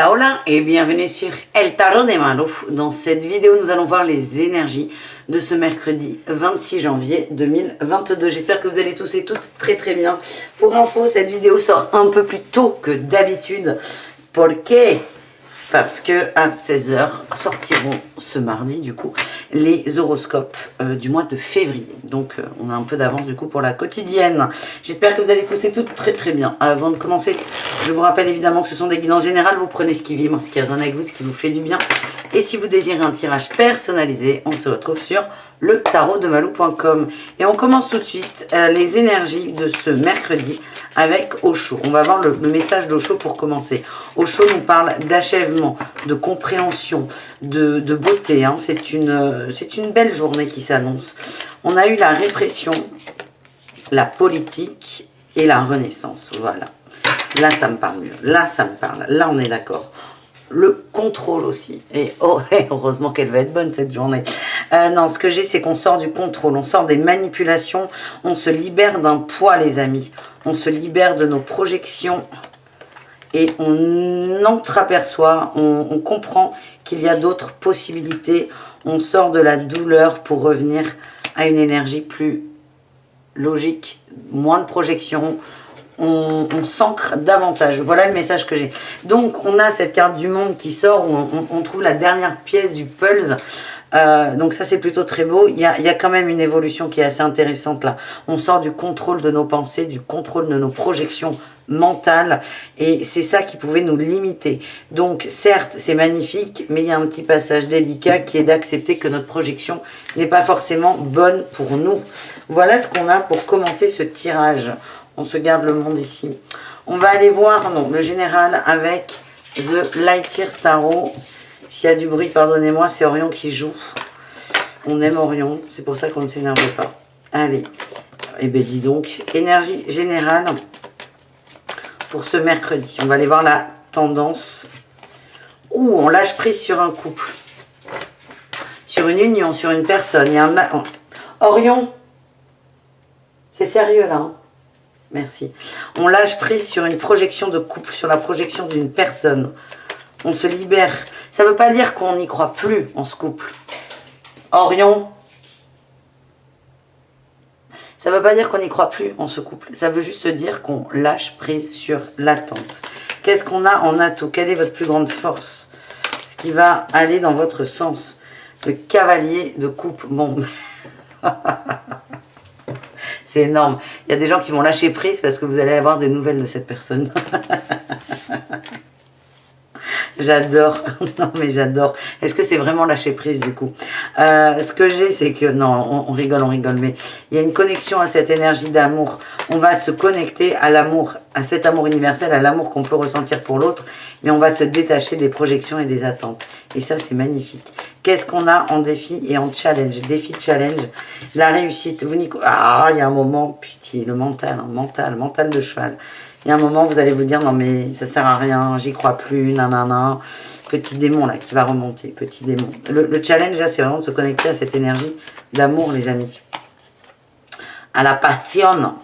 Hola hola et bienvenue sur El Tarot de Malo. Dans cette vidéo, nous allons voir les énergies de ce mercredi 26 janvier 2022. J'espère que vous allez tous et toutes très très bien. Pour info, cette vidéo sort un peu plus tôt que d'habitude. Parce que à 16h sortiront ce mardi du coup les horoscopes du mois de février. Donc on a un peu d'avance du coup pour la quotidienne. J'espère que vous allez tous et toutes très très bien. Avant de commencer, je vous rappelle évidemment que ce sont des guides en général. Vous prenez ce qui vibre, ce qui résonne avec vous, ce qui vous fait du bien. Et si vous désirez un tirage personnalisé, on se retrouve sur le tarotdemalou.com. Et on commence tout de suite les énergies de ce mercredi avec Osho. On va voir le message d'Osho pour commencer. Osho nous parle d'achèvement, de compréhension, de beauté. Hein. C'est une belle journée qui s'annonce. On a eu la répression, la politique et la renaissance. Voilà. Là, ça me parle mieux. Là, ça me parle. Là, on est d'accord. Le contrôle aussi. Et oh, heureusement qu'elle va être bonne cette journée. Non, ce que j'ai, c'est qu'on sort du contrôle. On sort des manipulations. On se libère d'un poids, les amis. On se libère de nos projections. Et on entreaperçoit, on comprend qu'il y a d'autres possibilités. On sort de la douleur pour revenir à une énergie plus logique, moins de projections. On s'ancre davantage. Voilà le message que j'ai. Donc, on a cette carte du monde qui sort où on trouve la dernière pièce du puzzle. Donc ça, c'est plutôt très beau. Il y a quand même une évolution qui est assez intéressante là. On sort du contrôle de nos pensées, du contrôle de nos projections mentales. Et c'est ça qui pouvait nous limiter. Donc, certes, c'est magnifique, mais il y a un petit passage délicat qui est d'accepter que notre projection n'est pas forcément bonne pour nous. Voilà ce qu'on a pour commencer ce tirage. On se garde le monde ici. On va aller voir le général avec The Light Year Tarot. S'il y a du bruit, pardonnez-moi, c'est Orion qui joue. On aime Orion, c'est pour ça qu'on ne s'énerve pas. Allez, eh bien dis donc, énergie générale pour ce mercredi. On va aller voir la tendance. Ouh, on lâche prise sur un couple. Sur une union, sur une personne. Il y a un... Orion, c'est sérieux là, hein? Merci. On lâche prise sur une projection de couple, sur la projection d'une personne. On se libère. Ça ne veut pas dire qu'on n'y croit plus en ce couple. Orion. Ça ne veut pas dire qu'on n'y croit plus en ce couple. Ça veut juste dire qu'on lâche prise sur l'attente. Qu'est-ce qu'on a en atout? Quelle est votre plus grande force? Ce qui va aller dans votre sens. Le cavalier de coupe. Bon. C'est énorme. Il y a des gens qui vont lâcher prise parce que vous allez avoir des nouvelles de cette personne. J'adore. Non, mais j'adore. Est-ce que c'est vraiment lâcher prise du coup? Ce que j'ai, c'est que... Non, on rigole, mais il y a une connexion à cette énergie d'amour. On va se connecter à l'amour, à cet amour universel, à l'amour qu'on peut ressentir pour l'autre, mais on va se détacher des projections et des attentes. Et ça, c'est magnifique. Qu'est-ce qu'on a en défi et en challenge? Défi, challenge, la réussite. Vous ah, il y a un moment, putain, le mental, hein, mental de cheval. Il y a un moment, vous allez vous dire, non mais ça sert à rien, j'y crois plus, nanana. Petit démon là qui va remonter, petit démon. Le challenge là, c'est vraiment de se connecter à cette énergie d'amour, les amis. À la passion.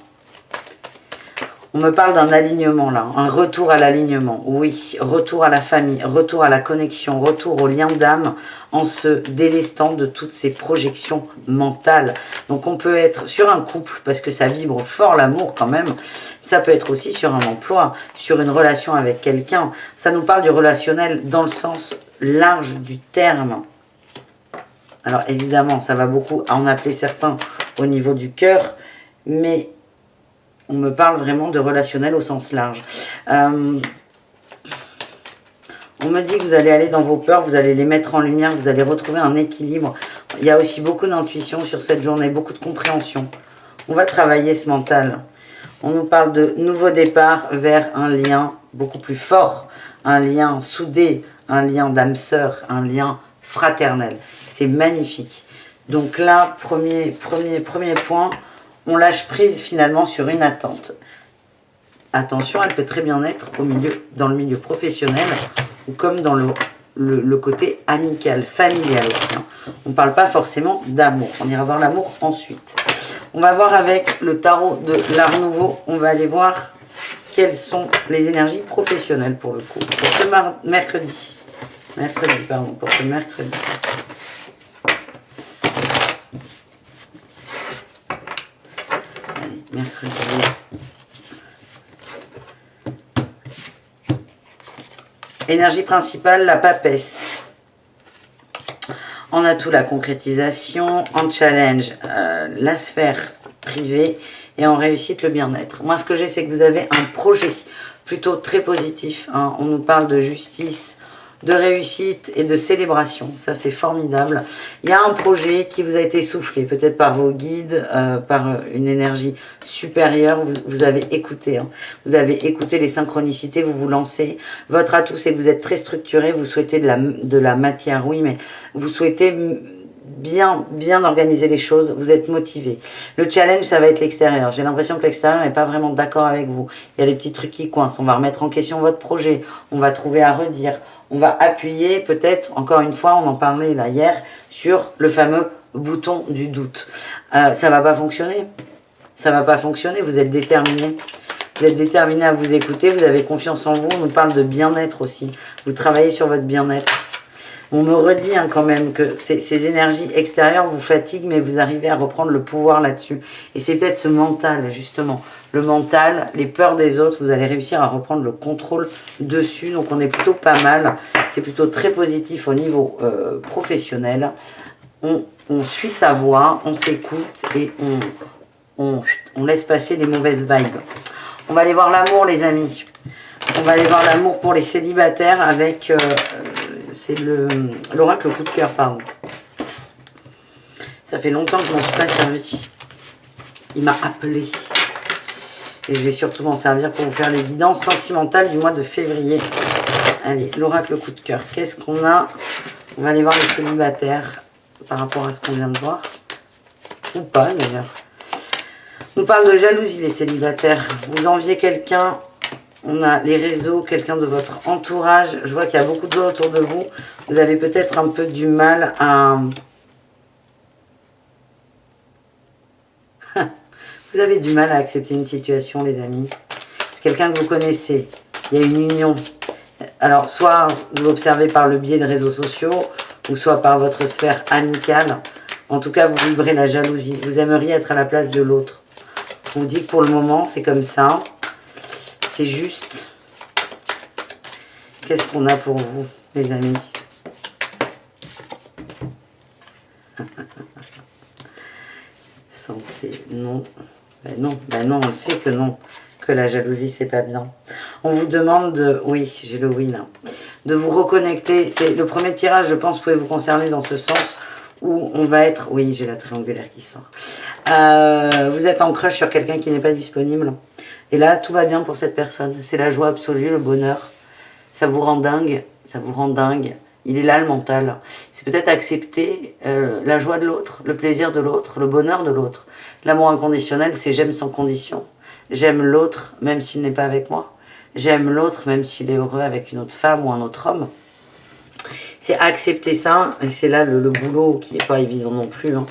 On me parle d'un alignement là, un retour à l'alignement. Oui, retour à la famille, retour à la connexion, retour au lien d'âme en se délestant de toutes ces projections mentales. Donc on peut être sur un couple parce que ça vibre fort l'amour quand même. Ça peut être aussi sur un emploi, sur une relation avec quelqu'un. Ça nous parle du relationnel dans le sens large du terme. Alors évidemment, ça va beaucoup en appeler certains au niveau du cœur, mais... on me parle vraiment de relationnel au sens large. On me dit que vous allez aller dans vos peurs, vous allez les mettre en lumière, vous allez retrouver un équilibre. Il y a aussi beaucoup d'intuition sur cette journée, beaucoup de compréhension. On va travailler ce mental. On nous parle de nouveau départ vers un lien beaucoup plus fort, un lien soudé, un lien d'âme sœur, un lien fraternel. C'est magnifique. Donc là, premier point... on lâche prise finalement sur une attente. Attention, elle peut très bien être dans le milieu professionnel ou comme dans le côté amical, familial aussi. Hein. On ne parle pas forcément d'amour. On ira voir l'amour ensuite. On va voir avec le tarot de l'Art Nouveau. On va aller voir quelles sont les énergies professionnelles pour le coup. Pour ce mercredi. Mercredi, pardon, pour ce mercredi. Allez, mercredi. Énergie principale, la papesse. En atout, la concrétisation. En challenge, la sphère privée. Et en réussite, le bien-être. Moi, ce que j'ai, c'est que vous avez un projet plutôt très positif. Hein. On nous parle de justice, de réussite et de célébration. Ça, c'est formidable. Il y a un projet qui vous a été soufflé, peut-être par vos guides, par une énergie supérieure. Vous avez écouté. Hein. Vous avez écouté les synchronicités, vous vous lancez. Votre atout, c'est que vous êtes très structuré. Vous souhaitez de la matière, oui, mais vous souhaitez bien organiser les choses, vous êtes motivé. Le challenge, ça va être l'extérieur. J'ai l'impression que l'extérieur n'est pas vraiment d'accord avec vous. Il y a des petits trucs qui coincent. On va remettre en question votre projet. On va trouver à redire. On va appuyer, peut-être, encore une fois, on en parlait là hier, sur le fameux bouton du doute. Ça va pas fonctionner. Ça va pas fonctionner. Vous êtes déterminé. Vous êtes déterminé à vous écouter. Vous avez confiance en vous. On nous parle de bien-être aussi. Vous travaillez sur votre bien-être. On me redit hein, quand même que ces énergies extérieures vous fatiguent, mais vous arrivez à reprendre le pouvoir là-dessus. Et c'est peut-être ce mental, justement. Le mental, les peurs des autres, vous allez réussir à reprendre le contrôle dessus. Donc on est plutôt pas mal. C'est plutôt très positif au niveau professionnel. On suit sa voix, on s'écoute et on laisse passer les mauvaises vibes. On va aller voir l'amour, les amis. On va aller voir l'amour pour les célibataires avec... c'est l'oracle coup de cœur, pardon. Ça fait longtemps que je ne m'en suis pas servi. Il m'a appelé. Et je vais surtout m'en servir pour vous faire les guidances sentimentales du mois de février. Allez, l'oracle coup de cœur. Qu'est-ce qu'on a? On va aller voir les célibataires par rapport à ce qu'on vient de voir. Ou pas, d'ailleurs. On parle de jalousie, les célibataires. Vous enviez quelqu'un... On a les réseaux, quelqu'un de votre entourage. Je vois qu'il y a beaucoup de gens autour de vous. Vous avez peut-être un peu du mal à... Vous avez du mal à accepter une situation, les amis. C'est quelqu'un que vous connaissez. Il y a une union. Alors, soit vous l'observez par le biais de réseaux sociaux, ou soit par votre sphère amicale. En tout cas, vous vibrez la jalousie. Vous aimeriez être à la place de l'autre. On vous dit que pour le moment, c'est comme ça. C'est juste. Qu'est-ce qu'on a pour vous, les amis? Santé, non. Ben non, on le sait que non. Que la jalousie, c'est pas bien. On vous demande de... Oui, j'ai le oui, là. De vous reconnecter. C'est le premier tirage, je pense, pouvait vous concerner dans ce sens où on va être... Oui, j'ai la triangulaire qui sort. Vous êtes en crush sur quelqu'un qui n'est pas disponible. Et là, tout va bien pour cette personne. C'est la joie absolue, le bonheur. Ça vous rend dingue. Ça vous rend dingue. Il est là, le mental. C'est peut-être accepter la joie de l'autre, le plaisir de l'autre, le bonheur de l'autre. L'amour inconditionnel, c'est j'aime sans condition. J'aime l'autre, même s'il n'est pas avec moi. J'aime l'autre, même s'il est heureux avec une autre femme ou un autre homme. C'est accepter ça. Et c'est là le boulot qui n'est pas évident non plus. Hein,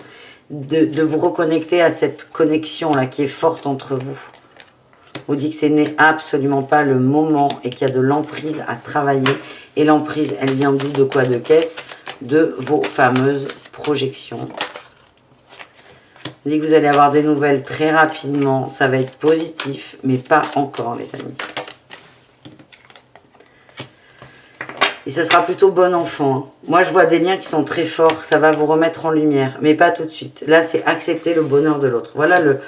de vous reconnecter à cette connexion-là qui est forte entre vous. Vous dit que ce n'est absolument pas le moment et qu'il y a de l'emprise à travailler. Et l'emprise, elle vient d'où? De quoi? De caisse? De vos fameuses projections. On dit que vous allez avoir des nouvelles très rapidement. Ça va être positif, mais pas encore, les amis. Et ça sera plutôt bon enfant. Hein. Moi, je vois des liens qui sont très forts. Ça va vous remettre en lumière, mais pas tout de suite. Là, c'est accepter le bonheur de l'autre. Voilà le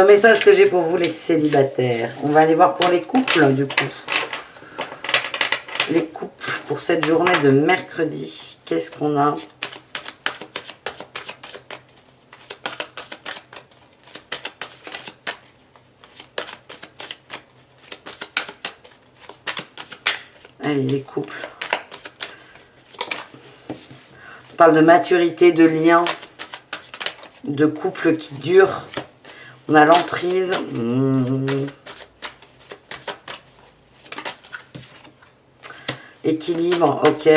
message que j'ai pour vous, les célibataires. On va aller voir pour les couples, du coup. Les couples pour cette journée de mercredi. Qu'est-ce qu'on a? Allez, les couples. On parle de maturité, de lien, de couple qui dure. On a l'emprise. Équilibre, ok.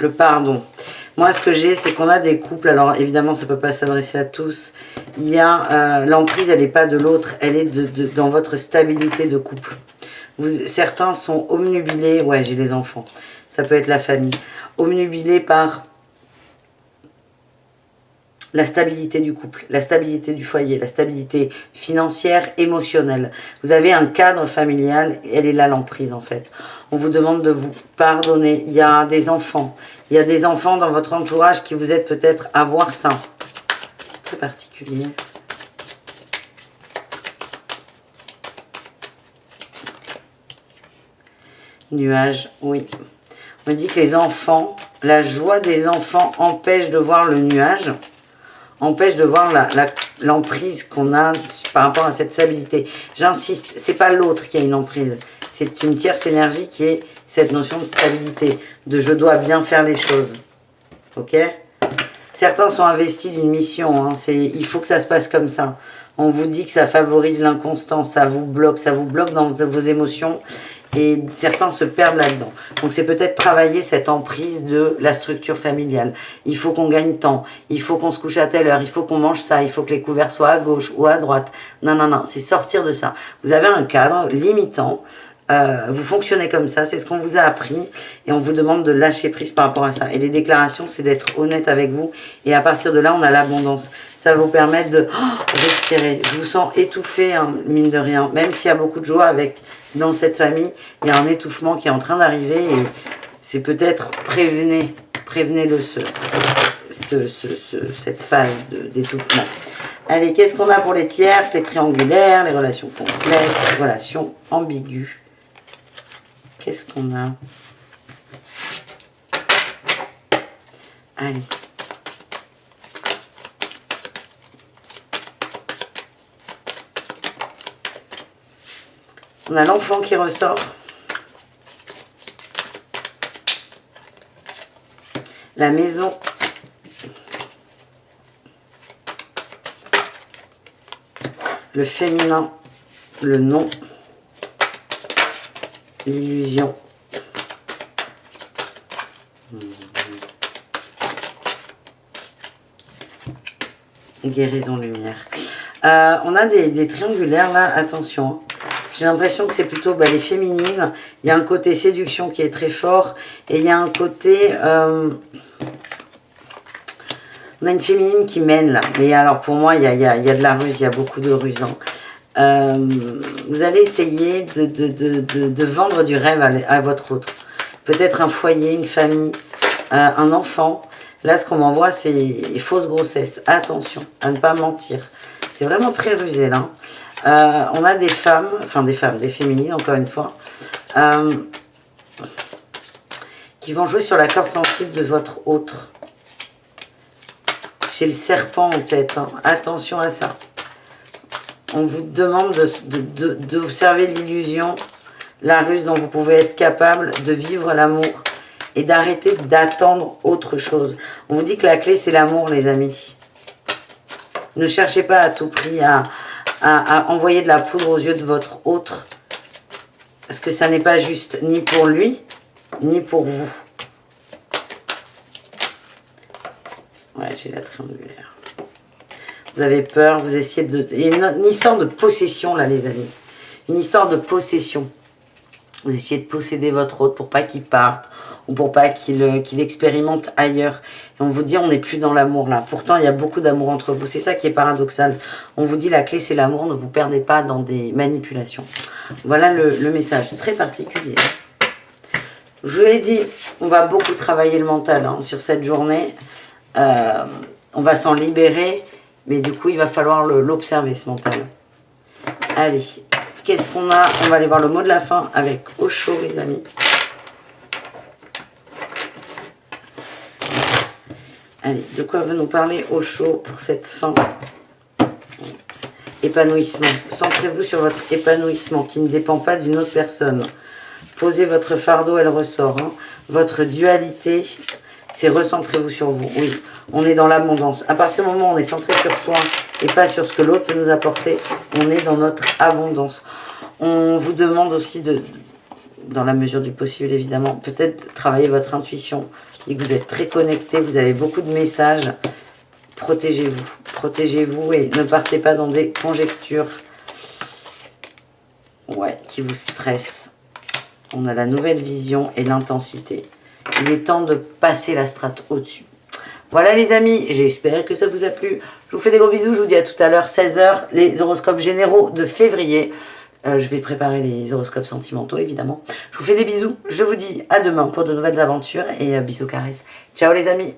Le pardon. Moi, ce que j'ai, c'est qu'on a des couples. Alors, évidemment, ça ne peut pas s'adresser à tous. Il y a l'emprise, elle n'est pas de l'autre. Elle est dans votre stabilité de couple. Certains sont omnubilés. Ouais, j'ai les enfants. Ça peut être la famille. Omnubilés par la stabilité du couple, la stabilité du foyer, la stabilité financière, émotionnelle. Vous avez un cadre familial, elle est là l'emprise en fait. On vous demande de vous pardonner. Il y a des enfants. Il y a des enfants dans votre entourage qui vous aident peut-être à voir ça. Très particulier. Nuage, oui. On dit que les enfants, la joie des enfants empêche de voir le nuage. Empêche de voir l'emprise qu'on a par rapport à cette stabilité. J'insiste, c'est pas l'autre qui a une emprise. C'est une tierce énergie qui est cette notion de stabilité, de je dois bien faire les choses. Ok? Certains sont investis d'une mission. Hein, il faut que ça se passe comme ça. On vous dit que ça favorise l'inconstance, ça vous bloque dans vos émotions. Et certains se perdent là-dedans. Donc c'est peut-être travailler cette emprise de la structure familiale. Il faut qu'on gagne temps, il faut qu'on se couche à telle heure, il faut qu'on mange ça, il faut que les couverts soient à gauche ou à droite. Non, non, non, c'est sortir de ça. Vous avez un cadre limitant, vous fonctionnez comme ça, c'est ce qu'on vous a appris et on vous demande de lâcher prise par rapport à ça. Et les déclarations, c'est d'être honnête avec vous et à partir de là, on a l'abondance. Ça va vous permettre de respirer. Je vous sens étouffé, hein, mine de rien, même s'il y a beaucoup de joie dans cette famille, il y a un étouffement qui est en train d'arriver et c'est peut-être prévenez-le cette phase d'étouffement. Allez, qu'est-ce qu'on a pour les tierces, les triangulaires, les relations complexes, relations ambiguës? Qu'est-ce qu'on a? Allez. On a l'enfant qui ressort. La maison. Le féminin. Le nom. L'illusion. Guérison lumière. On a des triangulaires là, attention. J'ai l'impression que c'est plutôt les féminines. Il y a un côté séduction qui est très fort. Et il y a un côté... on a une féminine qui mène là. Mais alors pour moi, il y a de la ruse. Il y a beaucoup de ruse. Hein. Vous allez essayer de vendre du rêve à votre autre. Peut-être un foyer, une famille, un enfant. Là, ce qu'on m'envoie, c'est fausse grossesse. Attention à ne pas mentir. C'est vraiment très rusé là. On a des femmes, des féminines, encore une fois, qui vont jouer sur la corde sensible de votre autre. J'ai le serpent en tête, hein. Attention à ça. On vous demande d'observer l'illusion, la ruse dont vous pouvez être capable de vivre l'amour et d'arrêter d'attendre autre chose. On vous dit que la clé, c'est l'amour, les amis. Ne cherchez pas à tout prix à envoyer de la poudre aux yeux de votre autre. Parce que ça n'est pas juste ni pour lui, ni pour vous. Ouais, j'ai la triangulaire. Vous avez peur, vous essayez de... Il y a une histoire de possession, là, les amis. Une histoire de possession. Vous essayez de posséder votre autre pour pas qu'il parte ou pour pas qu'il expérimente ailleurs. Et on vous dit, on n'est plus dans l'amour là. Pourtant, il y a beaucoup d'amour entre vous. C'est ça qui est paradoxal. On vous dit, la clé, c'est l'amour. Ne vous perdez pas dans des manipulations. Voilà le message très particulier. Je vous l'ai dit, on va beaucoup travailler le mental sur cette journée. On va s'en libérer. Mais du coup, il va falloir l'observer, ce mental. Allez. Qu'est-ce qu'on a? On va aller voir le mot de la fin avec Osho, les amis. Allez, de quoi veut nous parler Osho pour cette fin? Épanouissement. Centrez-vous sur votre épanouissement qui ne dépend pas d'une autre personne. Posez votre fardeau, elle ressort. Hein. Votre dualité, c'est recentrez-vous sur vous. Oui, on est dans l'abondance. À partir du moment où on est centré sur soi et pas sur ce que l'autre peut nous apporter, on est dans notre abondance. On vous demande aussi dans la mesure du possible évidemment. Peut-être travailler votre intuition. Et que vous êtes très connecté, vous avez beaucoup de messages. Protégez-vous. Protégez-vous et ne partez pas dans des conjectures. Ouais, qui vous stressent. On a la nouvelle vision et l'intensité. Il est temps de passer la strate au-dessus. Voilà les amis, j'espère que ça vous a plu. Je vous fais des gros bisous, je vous dis à tout à l'heure, 16 h, les horoscopes généraux de février. Je vais préparer les horoscopes sentimentaux, évidemment. Je vous fais des bisous, je vous dis à demain pour de nouvelles aventures et bisous caresses. Ciao les amis.